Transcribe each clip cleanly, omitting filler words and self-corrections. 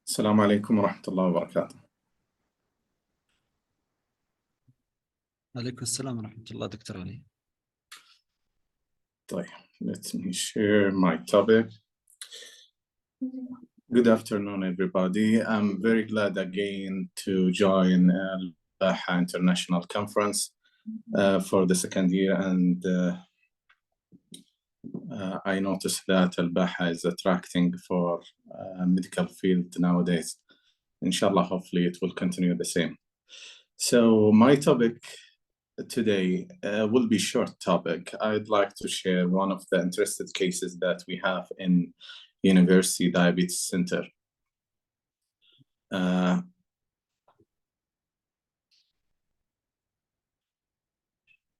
السلام عليكم ورحمة الله وبركاته. عليكم السلام ورحمة الله دكتور علي. طيب, let me share my topic. Good afternoon, everybody. I'm very glad again to join Al-Baha International Conference for the second year, and I noticed that Al-Baha is attracting for medical field nowadays. Inshallah, hopefully it will continue the same. So my topic today will be short topic. I'd like to share one of the interested cases that we have in University Diabetes Center.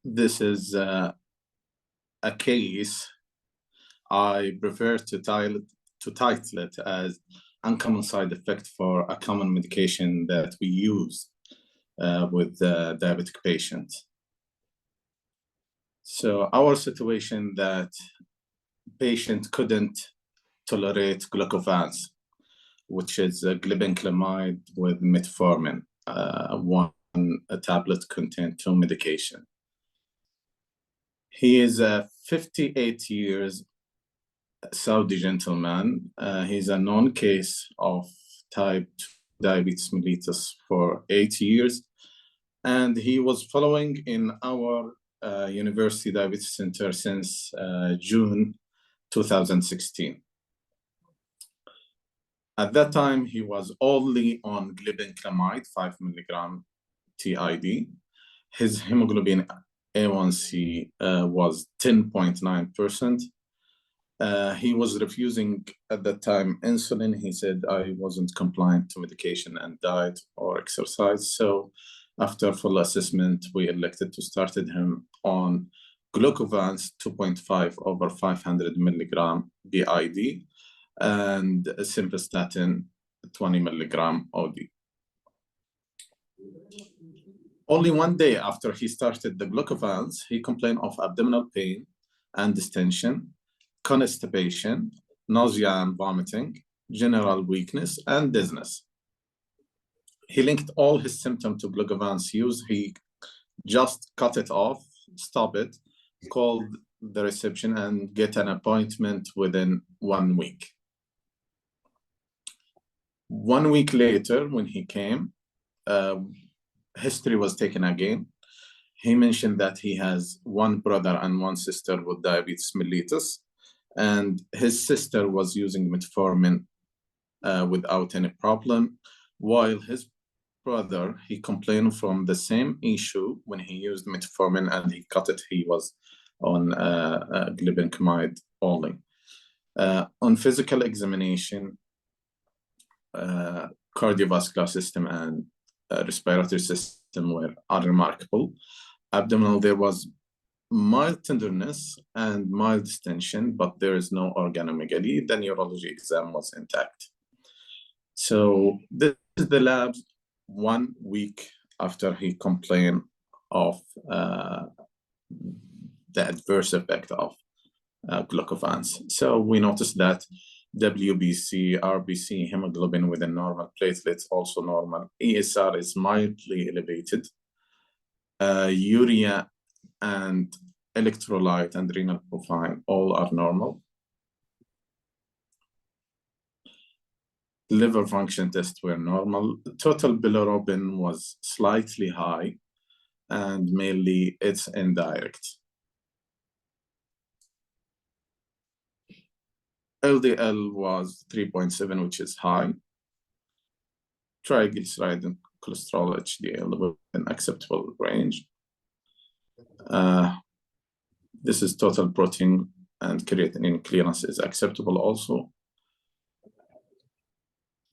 This is a case I prefer to title it as uncommon side effect for a common medication that we use with the diabetic patient. So our situation that patient couldn't tolerate glucovance, which is a glibenclamide with metformin. One tablet contains 2 medication. He is a 58 years Saudi gentleman. He's a known case of type 2 diabetes mellitus for 8 years. And he was following in our University Diabetes Center since June 2016. At that time, he was only on glibenclamide, 5 milligram TID. His hemoglobin A1C was 10.9%. He was refusing at that time insulin. He said, I wasn't compliant to medication and diet or exercise. So after full assessment, we elected to start him on glucovance 2.5 over 500 milligram BID and simvastatin 20 milligram OD. Only one day after he started the glucovance, he complained of abdominal pain and distension, constipation, nausea and vomiting, general weakness, and dizziness. He linked all his symptoms to glucovance use. He just cut it off, stopped it, called the reception, and get an appointment within 1 week. 1 week later, when he came, history was taken again. He mentioned that he has 1 brother and 1 sister with diabetes mellitus, and his sister was using metformin without any problem, while his brother, he complained from the same issue when he used metformin and he cut it. He was on glibenclamide only. On physical examination, cardiovascular system and respiratory system were unremarkable. Abdominal, there was mild tenderness and mild distension, but there is no organomegaly. The neurology exam was intact. So this is the labs 1 week after he complained of the adverse effect of glucovance. So we noticed that WBC, RBC, hemoglobin within normal, platelets also normal, ESR is mildly elevated, urea and electrolyte and renal profile all are normal. Liver function tests were normal. Total bilirubin was slightly high, and mainly it's indirect. LDL was 3.7, which is high. Triglyceride and cholesterol HDL within acceptable range. This is total protein and creatinine clearance is acceptable also.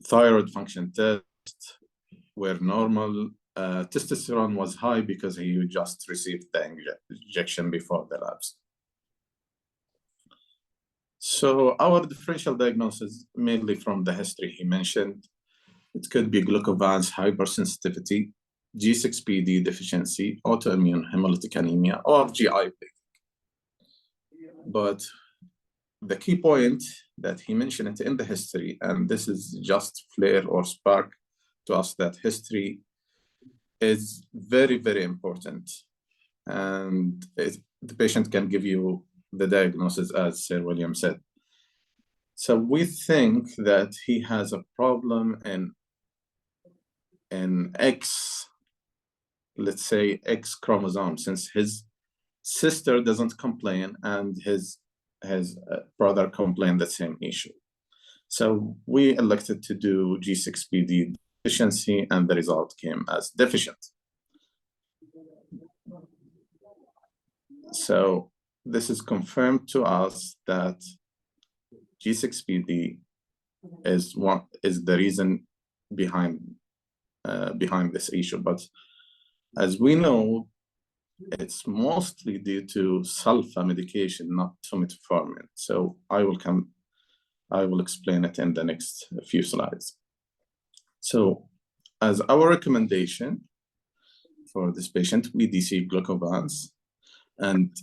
Thyroid function tests were normal. Testosterone was high because he just received the injection before the labs. So our differential diagnosis, mainly from the history he mentioned, it could be glucovance hypersensitivity, G6PD deficiency, autoimmune hemolytic anemia, or GI. But the key point that he mentioned it in the history, and this is just flare or spark to us that history is very, very important. And the patient can give you the diagnosis, as Sir William said. So we think that he has a problem in X, let's say X chromosome, since his sister doesn't complain and his brother complained the same issue. So we elected to do G6PD deficiency, and the result came as deficient. So this is confirmed to us that G6PD is the reason behind this issue. But as we know, it's mostly due to sulfa medication, not to metformin. So I will explain it in the next few slides. So as our recommendation for this patient, we DC glucovans, and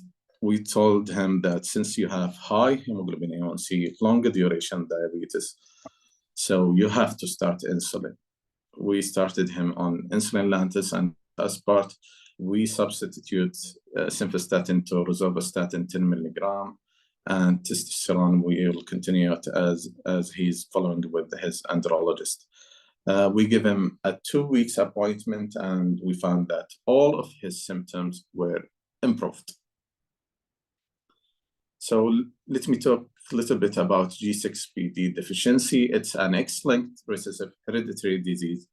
we told him that since you have high hemoglobin A1C, longer duration diabetes, so you have to start insulin. We started him on insulin Lantus, and as part, we substitute simvastatin to rosuvastatin 10 milligram, and testosterone we will continue it as he's following with his endocrinologist. We give him a 2 weeks appointment, and we found that all of his symptoms were improved. So let me talk a little bit about G6PD deficiency. It's an X-linked recessive hereditary disease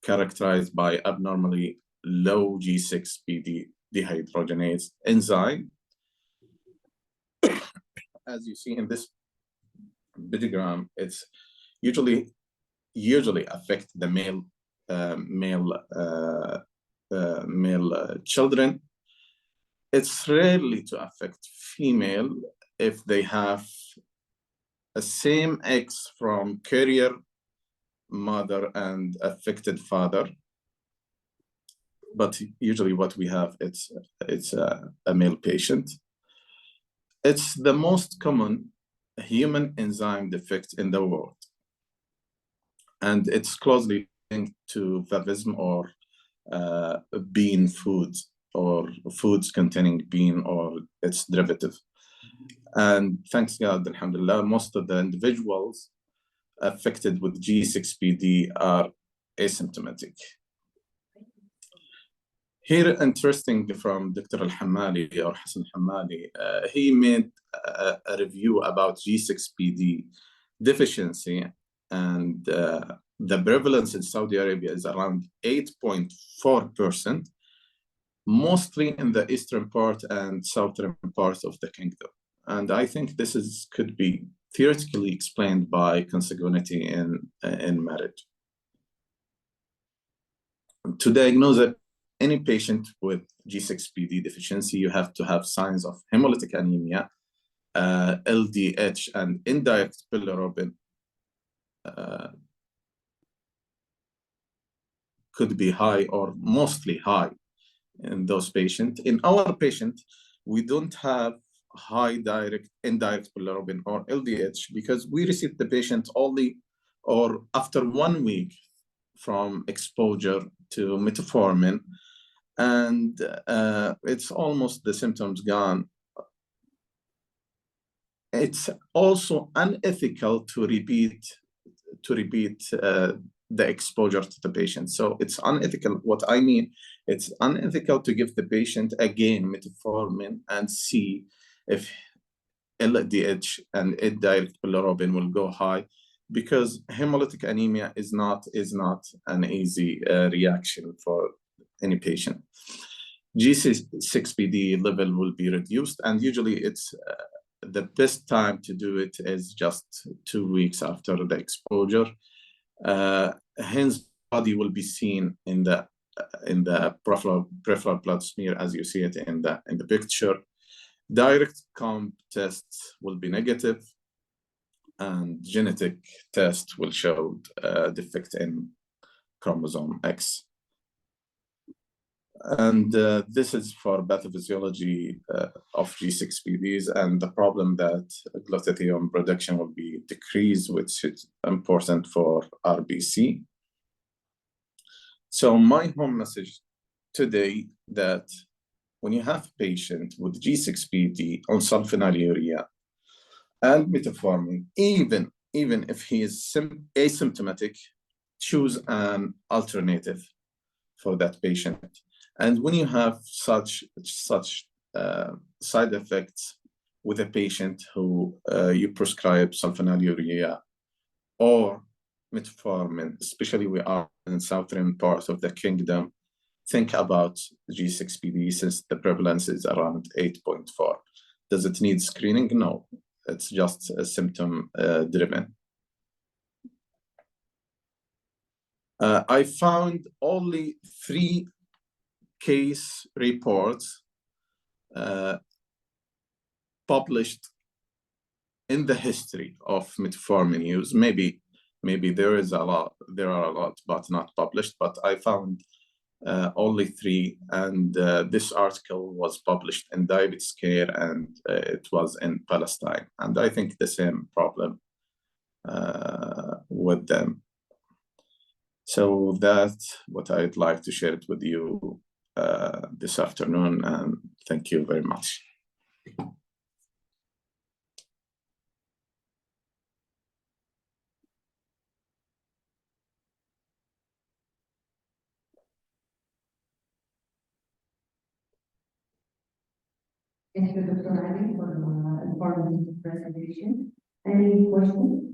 characterized by abnormally low G6PD dehydrogenase enzyme. As you see in this diagram, it's usually affect the male children. It's rarely to affect female if they have a same X from carrier mother and affected father. But usually what we have, it's a male patient. It's the most common human enzyme defect in the world. And it's closely linked to favism or bean foods, or foods containing bean or its derivative. And thanks God, alhamdulillah, most of the individuals affected with G6PD are asymptomatic. Here, interesting from Dr. Al-Hammali or Hassan Hammali, he made a review about G6PD deficiency, and the prevalence in Saudi Arabia is around 8.4%, mostly in the eastern part and southern part of the kingdom. And I think this could be theoretically explained by consanguinity in marriage. To diagnose any patient with G6PD deficiency, you have to have signs of hemolytic anemia, LDH, and indirect bilirubin could be high or mostly high in those patients. In our patient, we don't have high indirect bilirubin or LDH because we received the patient only or after 1 week from exposure to metformin, and it's almost the symptoms gone. It's also unethical to repeat the exposure to the patient. So it's unethical. What I mean, it's unethical to give the patient again metformin and see if LDH and indirect bilirubin will go high, because hemolytic anemia is not an easy reaction for any patient. G6PD level will be reduced, and usually it's the best time to do it is just 2 weeks after the exposure. Hence, body will be seen in the peripheral blood smear, as you see it in the picture. Direct comp tests will be negative, and genetic test will show defect in chromosome X. And this is for pathophysiology of G6PDs and the problem that glutathione production will be decreased, which is important for RBC. So my home message today that when you have a patient with G6PD on sulfonylurea and metformin, even if he is asymptomatic, choose an alternative for that patient. And when you have such side effects with a patient who you prescribe sulfonylurea or metformin, especially we are in southern part of the kingdom, think about G6PD since the prevalence is around 8.4. Does it need screening? No, it's just a symptom driven. I found only 3 case reports published in the history of metformin use. Maybe there are a lot, but not published. But I found only 3, and this article was published in Diabetes Care, and it was in Palestine. And I think the same problem with them. So that's what I'd like to share it with you this afternoon, and thank you very much. Thank you, Dr. Ali, for the informative presentation. Any questions?